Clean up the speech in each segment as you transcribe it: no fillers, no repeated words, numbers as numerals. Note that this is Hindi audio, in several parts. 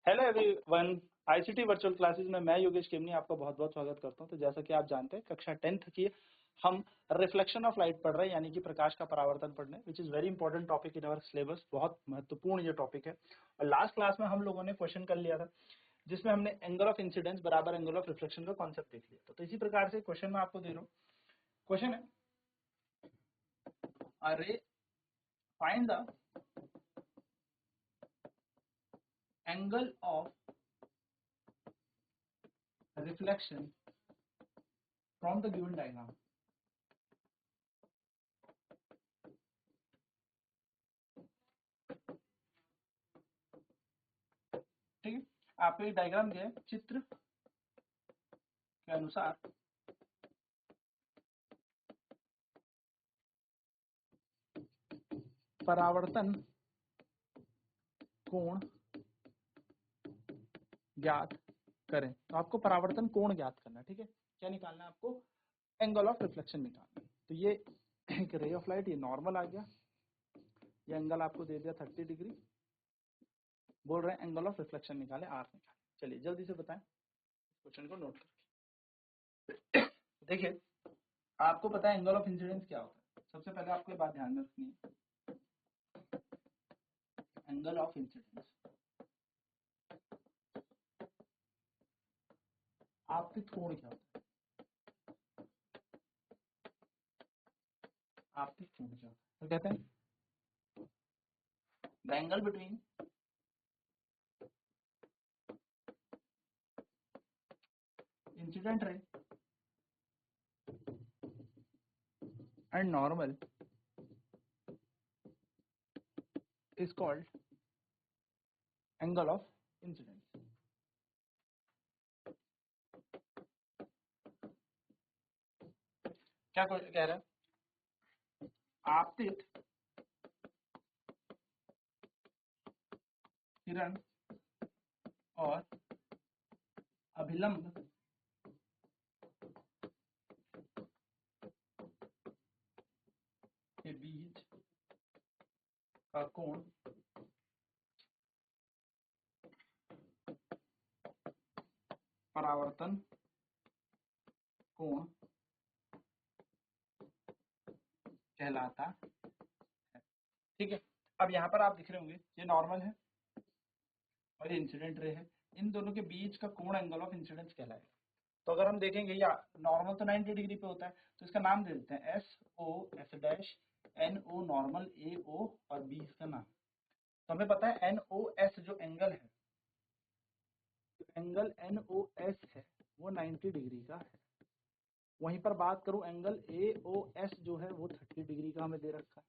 Hello everyone, ICT virtual classes में मैं योगेश केमनी आपका बहुत बहुत स्वागत करता हूं। तो जैसा कि आप जानते हैं, कक्षा 10th की हम रिफ्लेक्शन ऑफ लाइट पढ़ रहे हैं, यानी कि प्रकाश का परावर्तन पढ़ रहे हैं, which is very important topic in our syllabus. बहुत महत्वपूर्ण ये टॉपिक है। और लास्ट क्लास में हम लोगों ने क्वेश्चन कर लिया था, जिसमें हमने एंगल ऑफ इंसिडेंस बराबर एंगल ऑफ रिफ्लेक्शन का कॉन्सेप्ट देख लिया था। तो इसी प्रकार से क्वेश्चन में आपको दे रहा हूँ। क्वेश्चन है, अरे find the angle of reflection from the given diagram. ठीक है, आपको एक डायग्राम दिया है, चित्र के अनुसार परावर्तन कोण ज्ञात करें। तो आपको परावर्तन कोण ज्ञात करना है। ठीक है, क्या निकालना है आपको? एंगल ऑफ रिफ्लेक्शन निकालना है। तो ये एक रे ऑफ लाइट, ये नॉर्मल आ गया, ये एंगल आपको दे दिया 30 डिग्री। बोल रहे हैं एंगल ऑफ रिफ्लेक्शन निकाले, आर निकाले। चलिए जल्दी से बताएं, क्वेश्चन को नोट करके देखिए। आपको पता है एंगल ऑफ इंसिडेंस क्या होता है? सबसे पहले आपको ये बात ध्यान में रखनी है, एंगल ऑफ इंसिडेंस आपतित कोण क्या होता है? आपतित कोण क्या होता है? तो कहते हैं the angle between incident ray and normal is called angle of incidence. क्या कह रहा है? आपतित किरण और अभिलंब के बीच का कोण परावर्तन कोण कहलाता है। ठीक है, अब यहाँ पर आप दिख रहे होंगे, ये नॉर्मल है और ये इंसिडेंट रे है। इन दोनों के बीच का कोण एंगल ऑफ इंसिडेंस कहलाएगा। तो अगर हम देखेंगे, या नॉर्मल तो 90 डिग्री पे होता है, तो इसका नाम दे देते हैं S O S dash N O normal A O और बी इसका नाम। तो हमें पता है एन ओ एस जो एंगल है, एंगल एन ओ एस है वो 90 डिग्री का है। वहीं पर बात करूं, एंगल ए ओ एस जो है वो 30 डिग्री का हमें दे रखा है।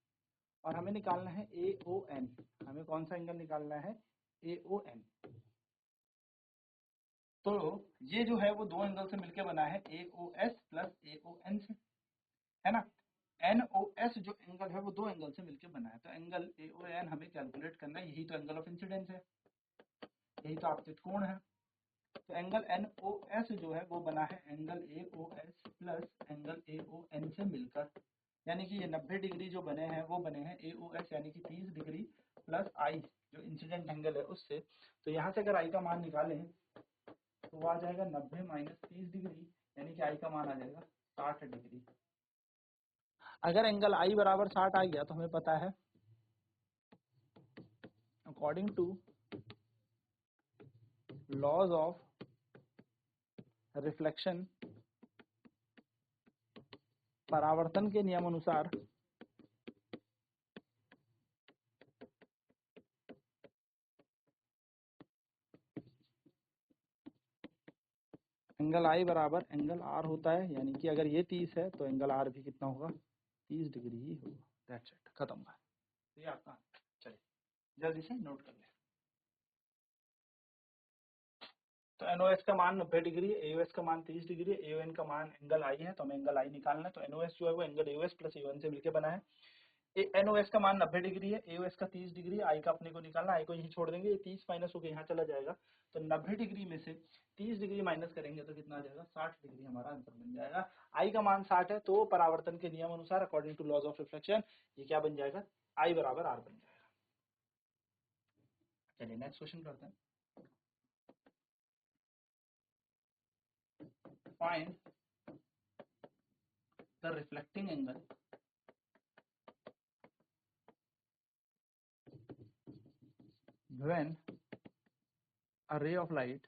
और हमें निकालना है ए ओ एन। हमें कौन सा एंगल निकालना है? ए ओ एन। तो ये जो है वो दो एंगल से मिलकर बना है, ए ओ एस प्लस ए ओ एन से, है ना। एन ओ एस जो एंगल है वो दो एंगल से मिलकर बना है। तो एंगल ए ओ एन हमें कैलकुलेट करना है, यही तो एंगल ऑफ इंसिडेंस है, यही तो आपतित कोण है। तो एंगल एन ओ एस जो है वो बना है angle A O S plus angle A O N से मिलकर, यानी कि ये 90 डिग्री जो बने हैं वो बने हैं ए ओ एस, यानी कि 30 डिग्री प्लस आई जो इंसिडेंट एंगल है उससे। तो यहाँ से अगर आई का मान निकालें तो वो आ जाएगा 90 माइनस 30 डिग्री, यानी कि आई का मान आ जाएगा 60 डिग्री। अगर एंगल आई बराबर 60 आ गया तो हमें पता है according to laws of reflection, परावर्तन के नियम अनुसार एंगल आई बराबर एंगल आर होता है, यानी कि अगर ये 30 है तो एंगल आर भी कितना होगा? 30 डिग्री ही होगा। दैट्स इट, खत्म बात। ये आपका आंसर। चलिए जल्दी से नोट कर ले। तो एनओएस का मान 90 डिग्री है, एओएस का मान 30 डिग्री है, एओएन का मान एंगल आई है, तो हमें एंगल आई निकालना है। तो एनओएस जो है वो एंगल एओएस प्लस एओएन से मिलकर बना है। एनओएस का मान 90 डिग्री है, एओएस का 30 डिग्री, आई का अपने को निकालना, आई को यही छोड़ देंगे, ये 30 माइनस होकर यहाँ चला जाएगा। तो 90 डिग्री में से 30 डिग्री माइनस करेंगे तो कितना आ जाएगा? 60 डिग्री हमारा आंसर बन जाएगा। आई का मान 60 है, तो परावर्तन के नियम अनुसार according to laws of reflection ये क्या बन जाएगा? आई बराबर आर बन जाएगा। चलिए नेक्स्ट क्वेश्चन करते हैं। find the reflecting angle when a ray of light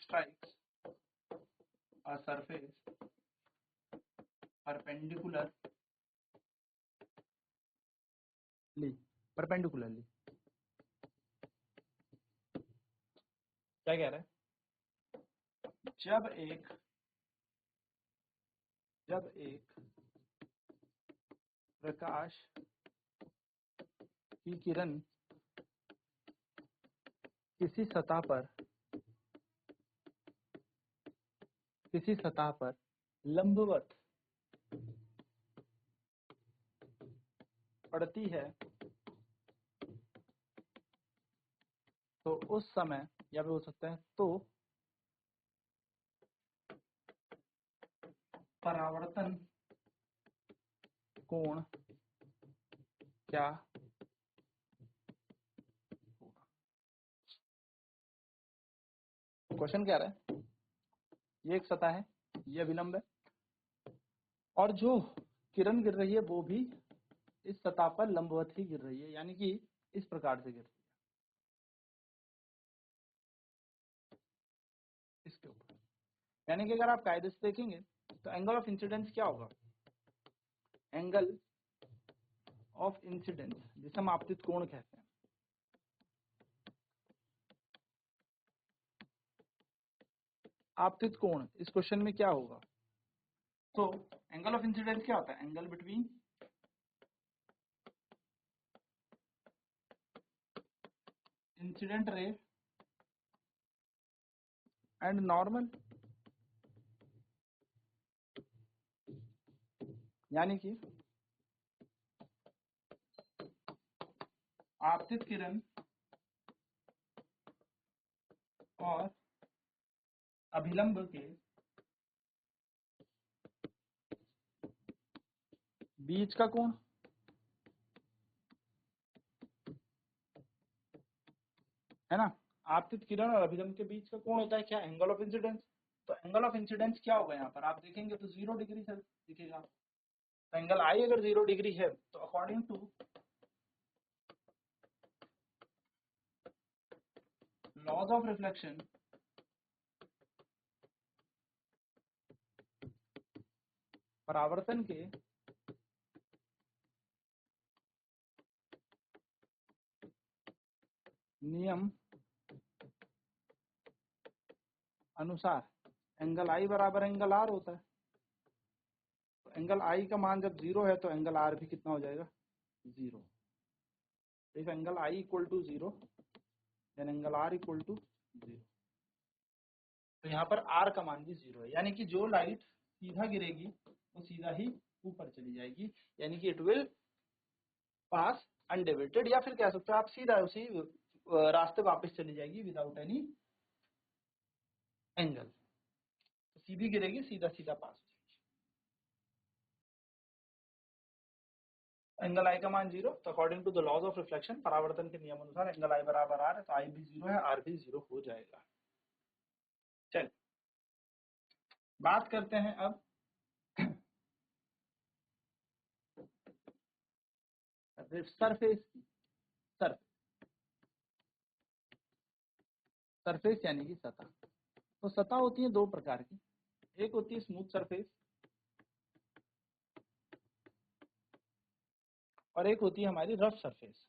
strikes a surface perpendicularly क्या कह रहा है? जब एक प्रकाश की किरण किसी सतह पर लंबवत पड़ती है तो उस समय, या भी हो सकता है, तो परावर्तन कोण क्या होगा? क्वेश्चन क्या रहा है? ये एक सतह है, ये अभिलंब है, और जो किरण गिर रही है वो भी इस सतह पर लंबवत ही गिर रही है, यानी कि इस प्रकार से गिर रही है, इसके ऊपर। यानी कि अगर आप कायदे से देखेंगे तो एंगल ऑफ इंसिडेंस क्या होगा? एंगल ऑफ इंसिडेंस, जिसे हम आपतित कोण कहते हैं, आपतित कोण इस क्वेश्चन में क्या होगा? तो एंगल ऑफ इंसिडेंस क्या होता है? Angle between incident ray and normal, यानी कि आपतित किरण और अभिलंब के बीच का कोण, है ना? आपतित किरण और अभिलंब के बीच का कोण होता है क्या? Angle of incidence. तो एंगल ऑफ इंसिडेंस क्या होगा? यहाँ पर आप देखेंगे तो 0 डिग्री से दिखेगा। तो एंगल आई अगर 0 डिग्री है तो according to laws of reflection परावर्तन के नियम अनुसार एंगल आई बराबर एंगल आर होता है। तो एंगल आई का मान जब 0 है तो एंगल आर भी कितना हो जाएगा? 0। If angle I equal to 0 then angle R equal to 0। तो यहाँ पर आर का मान भी 0 है, यानी कि जो लाइट सीधा गिरेगी वो सीधा ही ऊपर चली जाएगी, यानी कि इट विल पास अनडेविएटेड, या फिर कह सकते हो आप सीधा उसी रास्ते वापस चली जाएगी विदाउट एनी एंगल। तो सीधी गिरेगी, सीधा सीधा पास हो जाएगी। एंगल आई का मान 0, तो according to the laws of reflection, परावर्तन के नियम अनुसार एंगल आई बराबर आर है, तो आई भी 0 है, आर भी 0 हो जाएगा। चलिए बात करते हैं अब सरफेस की। सरफेस यानी कि सतह। तो सतह होती है दो प्रकार की, एक होती है स्मूथ सरफेस और एक होती है हमारी रफ सरफेस।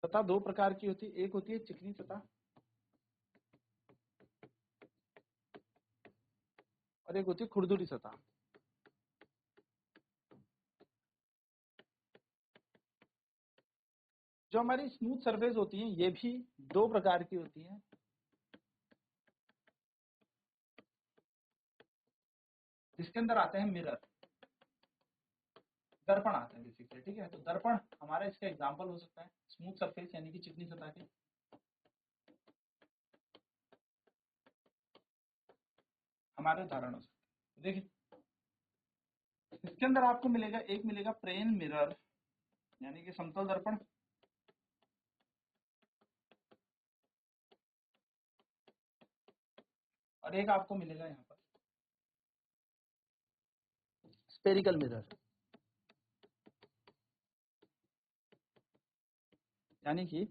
सतह दो प्रकार की होती है, एक होती है चिकनी सतह और एक होती है खुरदुरी सतह। जो हमारी स्मूथ सरफेस होती है ये भी दो प्रकार की होती हैं, जिसके अंदर आते हैं मिरर, दर्पण आते हैं बेसिकली, ठीक है। तो दर्पण हमारा इसका एग्जांपल हो सकता है स्मूथ सरफेस यानी कि चिकनी सतह के। हमारे उदाहरणों से। देखिए इसके अंदर आपको मिलेगा, एक मिलेगा प्लेन मिरर यानी कि समतल दर्पण, और एक आपको मिलेगा यहाँ पर स्पेरिकल मिरर यानी कि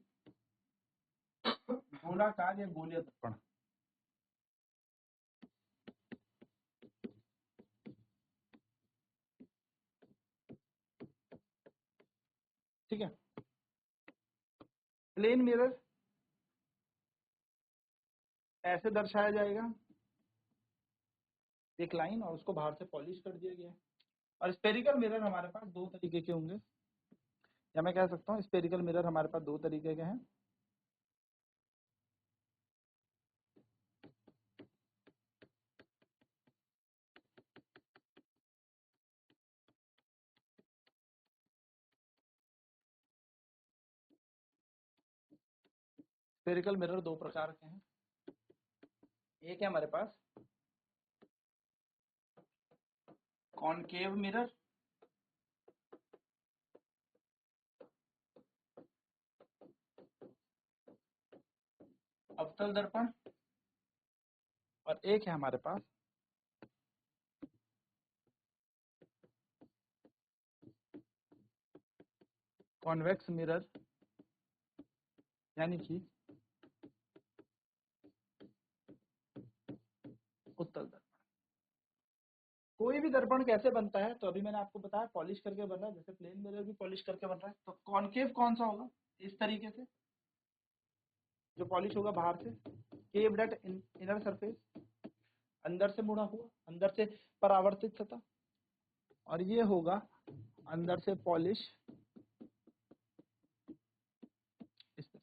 गोलाकार या गोलीय दर्पण। ठीक है, प्लेन मिरर ऐसे दर्शाया जाएगा, एक लाइन और उसको बाहर से पॉलिश कर दिया गया है। और स्पेरिकल मिरर हमारे पास दो तरीके के होंगे, या मैं कह सकता हूँ स्पेरिकल मिरर हमारे पास दो तरीके के हैं। स्पेरिकल मिरर दो प्रकार के हैं, एक है हमारे पास कॉनकेव मिरर, अवतल दर्पण, और एक है हमारे पास कॉन्वेक्स मिरर यानी कि उत्तल दर्पण। कोई भी दर्पण कैसे बनता है, तो अभी मैंने आपको बताया पॉलिश करके बन रहा है, जैसे प्लेन मिरर भी पॉलिश करके बन रहा है। तो कॉनकेव कौन सा होगा, इस तरीके से जो पॉलिश होगा बाहर से, केव्ड एट इनर सरफेस, अंदर से मुड़ा हुआ, अंदर से परावर्तित सतह, और ये होगा अंदर से पॉलिश इस तरह।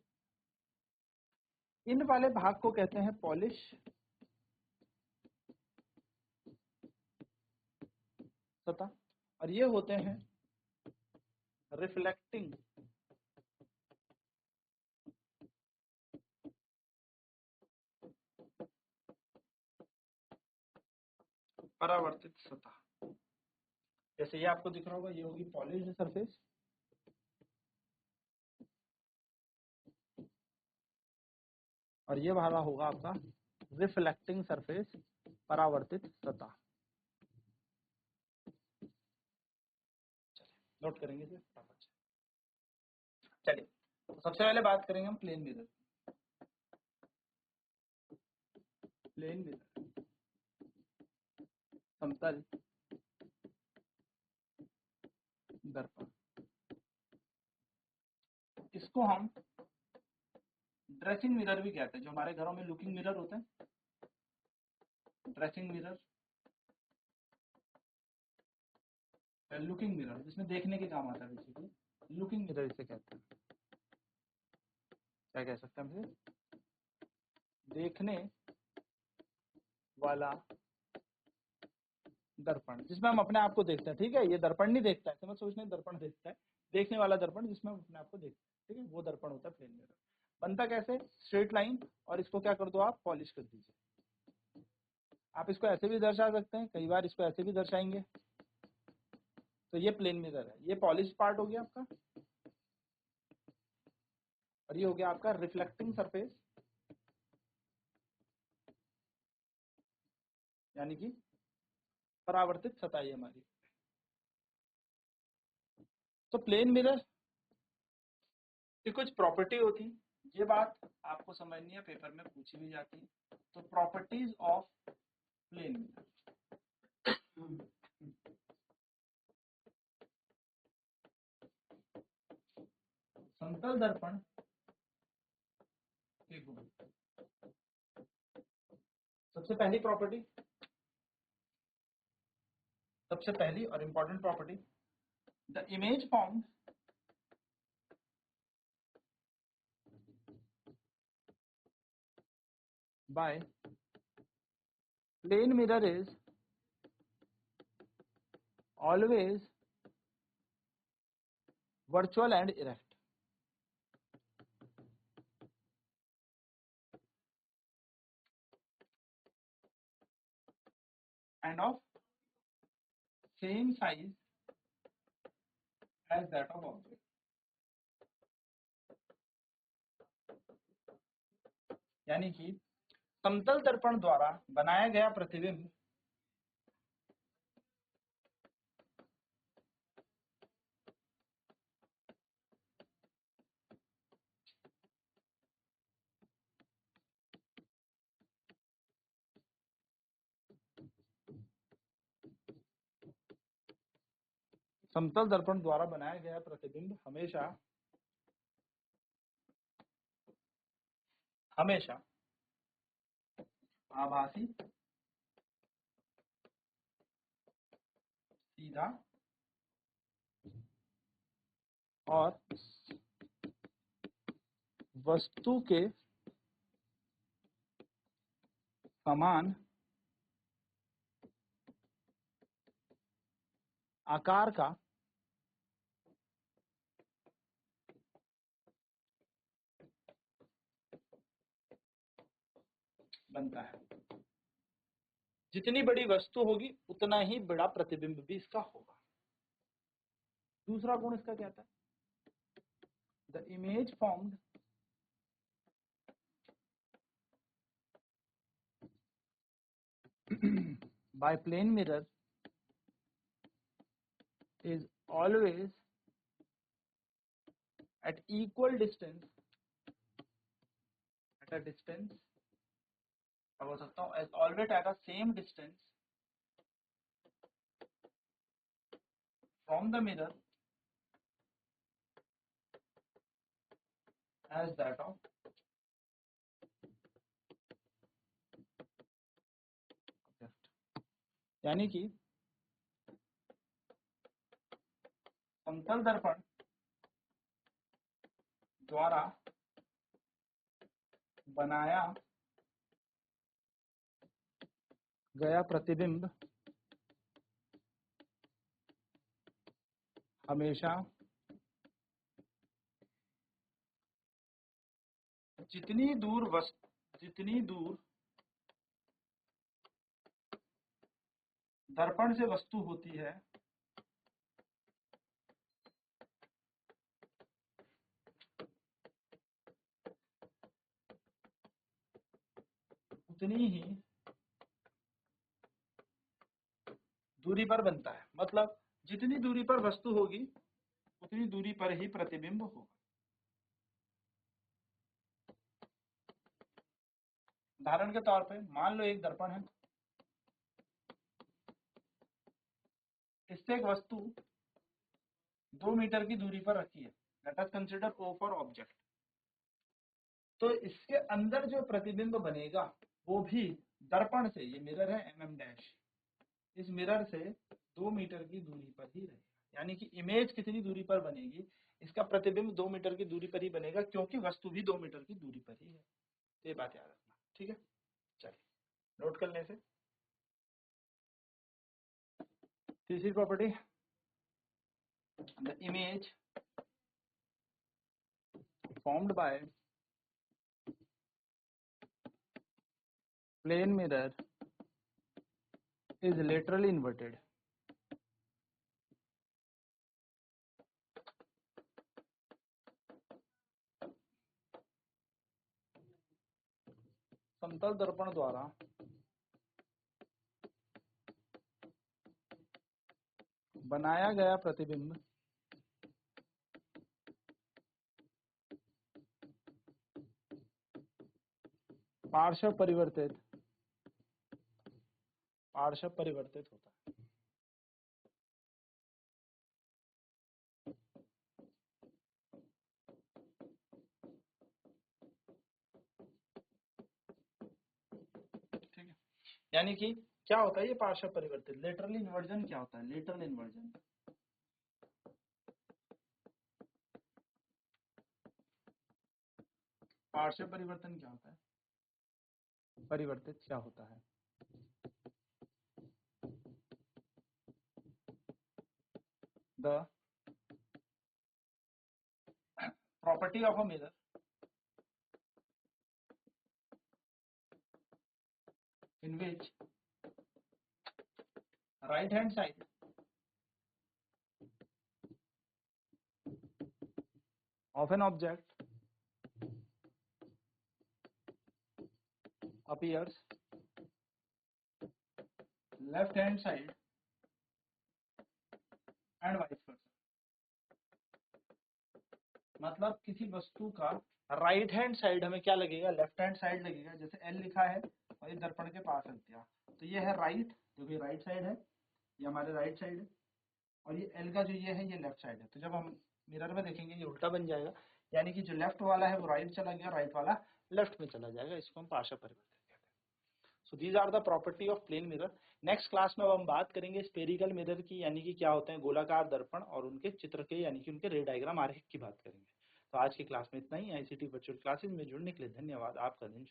इन वाले भाग को कहते हैं पॉलिश सतह, और ये होते हैं रिफ्लेक्टिंग परावर्तित सतह। जैसे ये आपको दिख रहा होगा, ये होगी पॉलिश्ड सरफेस, और ये वाला होगा आपका रिफ्लेक्टिंग सरफेस, परावर्तित सतह। नोट करेंगे इसे फटाफट से। चलिए तो सबसे पहले बात करेंगे हम प्लेन मिरर। प्लेन मिरर समतल दर्पण, इसको हम ड्रेसिंग मिरर भी कहते हैं। जो हमारे घरों में लुकिंग मिरर होते हैं, ड्रेसिंग मिरर, लुकिंग मिरर जिसमें देखने के काम आता है, बेसिकली लुकिंग मिरर इसे कहते हैं। क्या कह सकते हैं हम इसे, देखने वाला दर्पण, जिसमें हम अपने आप को देखते हैं। ठीक है, ये दर्पण नहीं देखता है, समझ सोचने दर्पण देखता है, देखने वाला दर्पण जिसमें हम अपने आप को देखते हैं। ठीक है, वो दर्पण होता है प्लेन मिरर। बनता कैसे, स्ट्रेट लाइन, और इसको क्या कर दो आप, पॉलिश कर दीजिए। आप इसको ऐसे भी दर्शा सकते हैं, कई बार इसको ऐसे भी दर्शाएंगे। तो ये प्लेन मिरर है, ये पॉलिश पार्ट हो गया आपका, और ये हो गया आपका रिफ्लेक्टिंग सरफेस यानी कि परावर्तित सतह ये हमारी। तो प्लेन मिरर की कुछ प्रॉपर्टी होती है, ये बात आपको समझनी है, पेपर में पूछी भी जाती है। तो प्रॉपर्टीज ऑफ प्लेन मिरर, समतल दर्पण के गुण। सबसे पहली प्रॉपर्टी, सबसे पहली और important property, the image formed by plane mirror is always virtual and erect. and of same size as that of object। यानी कि समतल दर्पण द्वारा बनाया गया प्रतिबिंब समतल दर्पण द्वारा बनाया गया प्रतिबिंब हमेशा आभासी, सीधा और वस्तु के समान आकार का बनता है। जितनी बड़ी वस्तु होगी उतना ही बड़ा प्रतिबिंब भी इसका होगा। दूसरा गुण इसका क्या था? The image formed by plane mirror is always at equal distance, at a distance, बोल सकता हूँ as always at a same distance from the mirror as that of object। यानी कि समतल दर्पण द्वारा बनाया गया प्रतिबिंब हमेशा जितनी दूर दर्पण से वस्तु होती है उतनी ही दूरी पर बनता है। मतलब जितनी दूरी पर वस्तु होगी उतनी दूरी पर ही प्रतिबिंब होगा। उदाहरण के तौर पे मान लो एक दर्पण है, इससे एक वस्तु 2 मीटर की दूरी पर रखी है। Let us consider O for object. तो इसके अंदर जो प्रतिबिंब बनेगा वो भी दर्पण से, ये मिरर है mm', इस मिरर से 2 मीटर की दूरी पर ही रहेगा। यानी कि इमेज कितनी दूरी पर बनेगी, इसका प्रतिबिंब 2 मीटर की दूरी पर ही बनेगा, क्योंकि वस्तु भी 2 मीटर की दूरी पर ही है। ये बात याद रखना, ठीक है। चलिए नोट कर लें इसे। तीसरी property, the image formed by plane mirror is laterally inverted। समतल दर्पण द्वारा बनाया गया प्रतिबिंब पार्श्व परिवर्तित होता है। ठीक है, यानी कि क्या होता है ये पार्श्व परिवर्तित? लेटरल इन्वर्जन क्या होता है? लेटरल इन्वर्जन पार्श्व परिवर्तन क्या होता है? परिवर्तित क्या होता है? The property of a mirror in which right hand side of an object appears left hand side and vice versa। मतलब किसी वस्तु का राइट हैंड साइड हमें क्या लगेगा, लेफ्ट हैंड साइड लगेगा। जैसे एल लिखा है और ये दर्पण के पास रख दिया, तो ये है राइट, जो कि राइट साइड है, ये हमारे राइट साइड है, और ये एल का जो ये है ये लेफ्ट साइड है। तो जब हम मिरर में देखेंगे ये उल्टा बन जाएगा, यानी कि जो लेफ्ट वाला है वो राइट चला गया, राइट वाला लेफ्ट में चला जाएगा। इसको हम पार्श्व परिवर्तन कहते हैं। So these are the property of plane mirror. Next class में अब हम बात करेंगे स्पेरिकल मिरर की, यानी कि क्या होते हैं गोलाकार दर्पण, और उनके चित्र के यानी कि उनके रे डायग्राम आरेख की बात करेंगे। तो आज की क्लास में इतना ही। आईसीटी वर्चुअल क्लासेज में जुड़ने के लिए धन्यवाद। आपका दिन